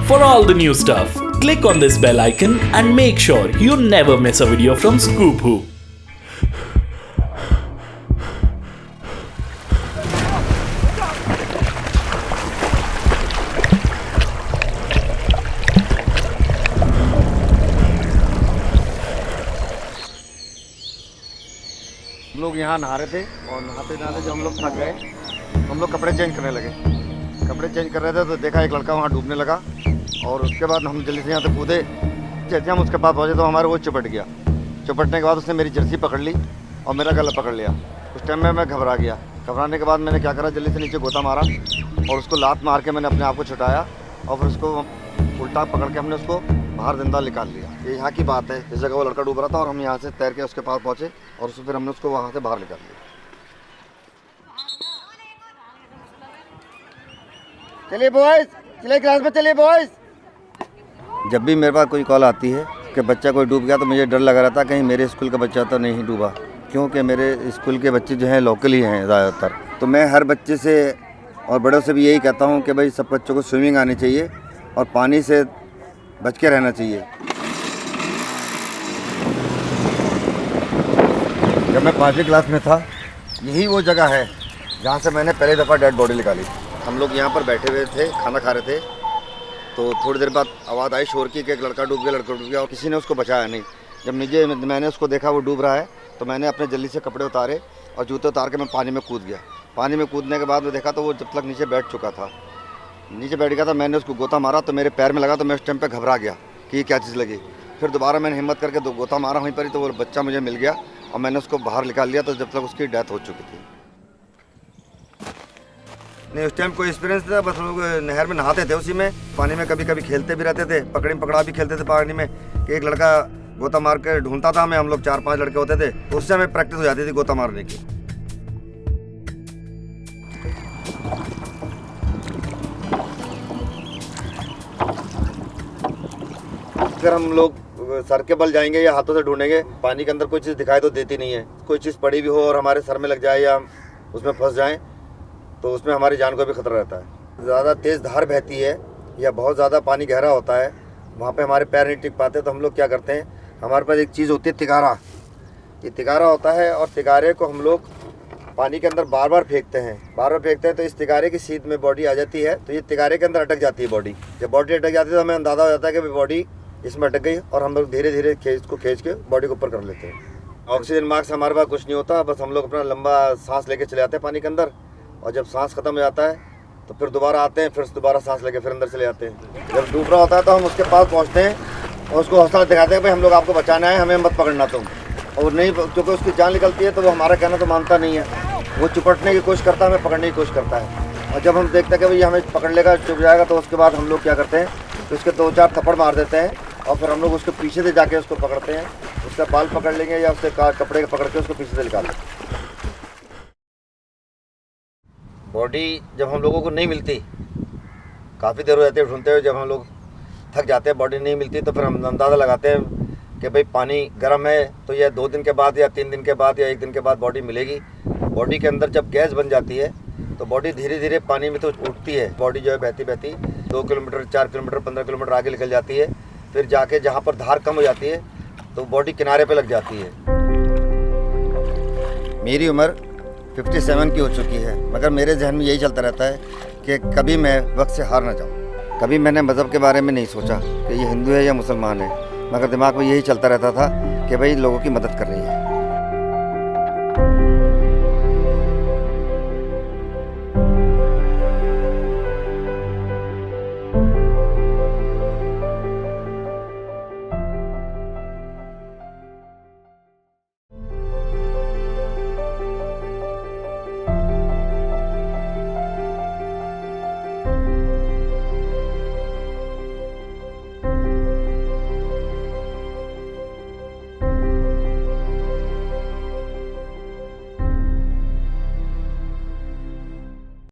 For all the new stuff, click on this bell icon and make sure you never miss a video from Scoop Who. हम लोग यहाँ नहा रहे थे और नहाते नहाते जब हम लोग थक गए तो हम लोग कपड़े चेंज करने लगे। कपड़े चेंज कर रहे थे तो देखा एक लड़का वहाँ डूबने लगा और उसके बाद हम जल्दी से यहाँ तक कूदे। जैसे हम उसके पास पहुँचे तो हमारे वो चिपट गया। चिपटने के बाद उसने मेरी जर्सी पकड़ ली और मेरा गला पकड़ लिया। उस टाइम में मैं घबरा गया। घबराने के बाद मैंने क्या करा, जल्दी से नीचे गोता मारा और उसको लात मार के मैंने अपने आप को छुटाया और फिर उसको उल्टा पकड़ के हमने उसको बाहर जिंदा निकाल लिया। ये यहाँ की बात है। इस जगह वो लड़का डूब रहा था और हम यहाँ से तैर के उसके पास पहुँचे और फिर हमने उसको वहाँ से बाहर निकाल लिया। चलिए बॉयज, चलिए क्लास में चलिए बॉयज। जब भी मेरे पास कोई कॉल आती है कि बच्चा कोई डूब गया तो मुझे डर लगा रहता कहीं मेरे स्कूल का बच्चा तो नहीं डूबा, क्योंकि मेरे स्कूल के बच्चे जो हैं लोकल ही हैं ज़्यादातर। तो मैं हर बच्चे से और बड़ों से भी यही कहता हूँ कि भाई सब बच्चों को स्विमिंग आनी चाहिए और पानी से बच के रहना चाहिए। जब मैं 5वीं क्लास में था, यही वो जगह है जहाँ से मैंने पहली दफ़ा डेड बॉडी निकाली। हम लोग यहाँ पर बैठे हुए थे, खाना खा रहे थे, तो थोड़ी देर बाद आवाज़ आई शोर की कि एक लड़का डूब गया और किसी ने उसको बचाया नहीं। जब मैंने उसको देखा वो डूब रहा है तो मैंने अपने जल्दी से कपड़े उतारे और जूते उतार के मैं पानी में कूद गया। पानी में कूदने के बाद मैं देखा तो वो जब तक नीचे बैठ चुका था, नीचे बैठ गया था। मैंने उसको गोता मारा तो मेरे पैर में लगा तो मैं उस टाइम पे घबरा गया कि ये क्या चीज़ लगी। फिर दोबारा मैंने हिम्मत करके दो गोता मारा वहीं पर ही, तो वो बच्चा मुझे मिल गया और मैंने उसको बाहर निकाल लिया। तो जब तक उसकी डेथ हो चुकी थी। नहीं, उस टाइम कोई एक्सपीरियंस था, बस लोग नहर में नहाते थे, उसी में पानी में कभी कभी खेलते भी रहते थे, पकड़ी पकड़ा भी खेलते थे पानी में। कि एक लड़का गोता मार के ढूंढता था हमें, हम लोग 4-5 लड़के होते थे, तो उससे हमें प्रैक्टिस हो जाती थी गोता मारने की। अगर हम लोग सर के बल जाएंगे या हाथों से ढूंढेंगे, पानी के अंदर कोई चीज़ दिखाई तो देती नहीं है। कोई चीज़ पड़ी भी हो और हमारे सर में लग जाए या उसमें फंस जाए तो उसमें हमारी जान को भी खतरा रहता है। ज़्यादा तेज़ धार बहती है या बहुत ज़्यादा पानी गहरा होता है, वहाँ पे हमारे पैर नहीं टिक पाते, तो हम लोग क्या करते हैं, हमारे पास एक चीज़ होती है तिगारा। ये तिगारा होता है और तिगारे को हम लोग पानी के अंदर बार बार फेंकते हैं तो इस तिगारे की सीध में बॉडी आ जाती है, तो ये तिगारे के अंदर अटक जाती है बॉडी। जब बॉडी अटक जाती है तो हमें अंदाज़ा हो जाता है कि बॉडी इसमें अटक गई और हम लोग धीरे धीरे इसको खींच के बॉडी को ऊपर कर लेते हैं। ऑक्सीजन मास्क हमारे पास कुछ नहीं होता, बस हम लोग अपना लंबा सांस लेके चले जाते हैं पानी के अंदर और जब सांस खत्म हो जाता है तो फिर दोबारा आते हैं, फिर दोबारा सांस लेके फिर अंदर चले जाते हैं। जब डूब रहा होता है तो हम उसके पास पहुंचते हैं और उसको हौसला दिखाते हैं, भाई हम लोग आपको बचाना है, हमें मत पकड़ना तुम। और नहीं, क्योंकि उसकी जान निकलती है तो वो हमारा कहना तो मानता नहीं है, वो चिपटने की कोशिश करता है, हमें पकड़ने की कोशिश करता है। और जब हम देखते हैं कि भाई हमें पकड़ लेगा, चुप जाएगा, तो उसके बाद हम लोग क्या करते हैं, तो उसके 2-4 थप्पड़ मार देते हैं और फिर हम लोग उसके पीछे से जाके उसको पकड़ते हैं। उसका बाल पकड़ लेंगे या उसके कपड़े पकड़ के उसको पीछे से निकाल लेंगे। बॉडी जब हम लोगों को नहीं मिलती, काफ़ी देर हो जाती है ढूंढते हुए, जब हम लोग थक जाते हैं, बॉडी नहीं मिलती, तो फिर हम अंदाज़ा लगाते हैं कि भाई पानी गर्म है तो यह 2 दिन के बाद या 3 दिन के बाद या 1 दिन के बाद बॉडी मिलेगी। बॉडी के अंदर जब गैस बन जाती है तो बॉडी धीरे धीरे पानी में तो उठती है। बॉडी जो है बहती बहती 2 किलोमीटर, 4 किलोमीटर, 15 किलोमीटर आगे निकल जाती है। फिर जाके जहाँ पर धार कम हो जाती है तो बॉडी किनारे पे लग जाती है। मेरी उम्र 57 की हो चुकी है, मगर मेरे जहन में यही चलता रहता है कि कभी मैं वक्त से हार ना जाऊँ। कभी मैंने मज़हब के बारे में नहीं सोचा कि ये हिंदू है या मुसलमान है, मगर दिमाग में यही चलता रहता था कि भाई लोगों की मदद कर रही है।